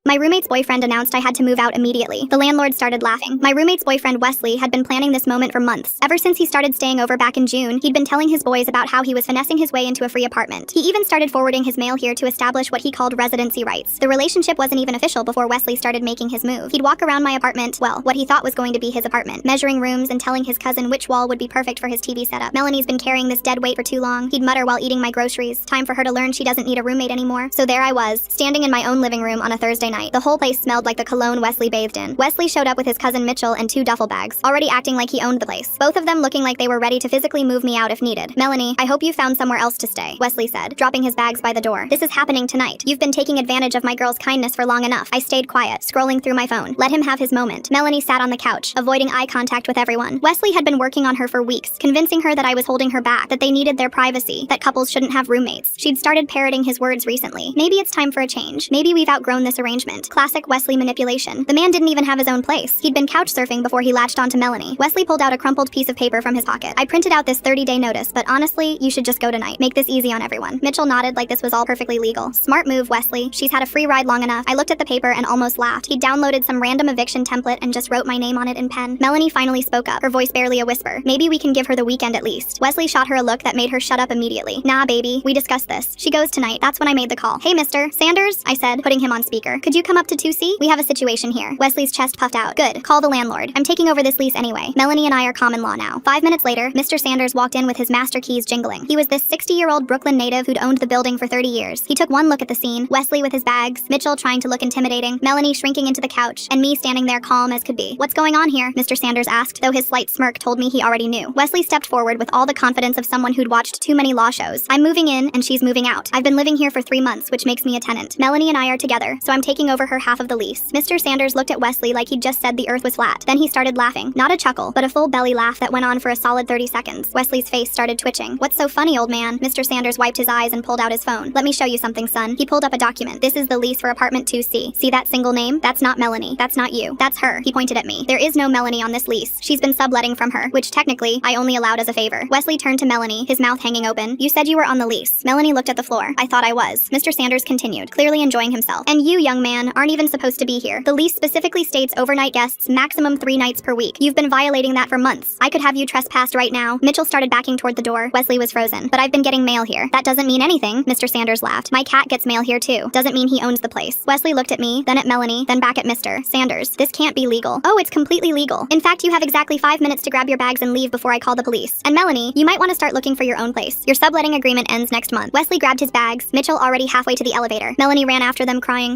My roommate's boyfriend announced I had to move out immediately. The landlord started laughing. My roommate's boyfriend, Wesley, had been planning this moment for months. Ever since he started staying over back in June, he'd been telling his boys about how he was finessing his way into a free apartment. He even started forwarding his mail here to establish what he called residency rights. The relationship wasn't even official before Wesley started making his move. He'd walk around my apartment, well, what he thought was going to be his apartment, measuring rooms and telling his cousin which wall would be perfect for his TV setup. Melanie's been carrying this dead weight for too long, he'd mutter while eating my groceries. Time for her to learn she doesn't need a roommate anymore. So there I was, standing in my own living room on a Thursday night. The whole place smelled like the cologne Wesley bathed in. Wesley showed up with his cousin Mitchell and 2 duffel bags, already acting like he owned the place. Both of them looking like they were ready to physically move me out if needed. "Melanie, I hope you found somewhere else to stay," Wesley said, dropping his bags by the door. "This is happening tonight. You've been taking advantage of my girl's kindness for long enough." I stayed quiet, scrolling through my phone. Let him have his moment. Melanie sat on the couch, avoiding eye contact with everyone. Wesley had been working on her for weeks, convincing her that I was holding her back, that they needed their privacy, that couples shouldn't have roommates. She'd started parroting his words recently. Maybe it's time for a change. Maybe we've outgrown this arrangement. Classic Wesley manipulation. The man didn't even have his own place. He'd been couch surfing before he latched onto Melanie. Wesley pulled out a crumpled piece of paper from his pocket. "I printed out this 30-day notice, but honestly, you should just go tonight. Make this easy on everyone." Mitchell nodded like this was all perfectly legal. "Smart move, Wesley. She's had a free ride long enough." I looked at the paper and almost laughed. He'd downloaded some random eviction template and just wrote my name on it in pen. Melanie finally spoke up, her voice barely a whisper. "Maybe we can give her the weekend at least." Wesley shot her a look that made her shut up immediately. "Nah, baby, we discussed this. She goes tonight." That's when I made the call. "Hey, Mr. Sanders," I said, putting him on speaker. "Could you come up to 2C? We have a situation here." Wesley's chest puffed out. "Good. Call the landlord. I'm taking over this lease anyway. Melanie and I are common law now." 5 minutes later, Mr. Sanders walked in with his master keys jingling. He was this 60-year-old Brooklyn native who'd owned the building for 30 years. He took one look at the scene, Wesley with his bags, Mitchell trying to look intimidating, Melanie shrinking into the couch, and me standing there calm as could be. "What's going on here?" Mr. Sanders asked, though his slight smirk told me he already knew. Wesley stepped forward with all the confidence of someone who'd watched too many law shows. "I'm moving in, and she's moving out. I've been living here for 3 months, which makes me a tenant. Melanie and I are together, so I'm taking over her half of the lease." Mr. Sanders looked at Wesley like he'd just said the earth was flat. Then he started laughing. Not a chuckle, but a full belly laugh that went on for a solid 30 seconds. Wesley's face started twitching. "What's so funny, old man?" Mr. Sanders wiped his eyes and pulled out his phone. "Let me show you something, son." He pulled up a document. "This is the lease for apartment 2C. See that single name? That's not Melanie. That's not you. That's her." He pointed at me. "There is no Melanie on this lease. She's been subletting from her, which technically I only allowed as a favor." Wesley turned to Melanie, his mouth hanging open. "You said you were on the lease." Melanie looked at the floor. "I thought I was." Mr. Sanders continued, clearly enjoying himself. "And you, young man, aren't even supposed to be here. The lease specifically states overnight guests maximum 3 nights per week. You've been violating that for months. I could have you trespassed right now." Mitchell started backing toward the door. Wesley was frozen. "But I've been getting mail here." "That doesn't mean anything." Mr. Sanders laughed. "My cat gets mail here too. Doesn't mean he owns the place." Wesley looked at me, then at Melanie, then back at Mr. Sanders. "This can't be legal." "Oh, it's completely legal. In fact, you have exactly 5 minutes to grab your bags and leave before I call the police. And Melanie, you might want to start looking for your own place. Your subletting agreement ends next month." Wesley grabbed his bags, Mitchell already halfway to the elevator. Melanie ran after them crying,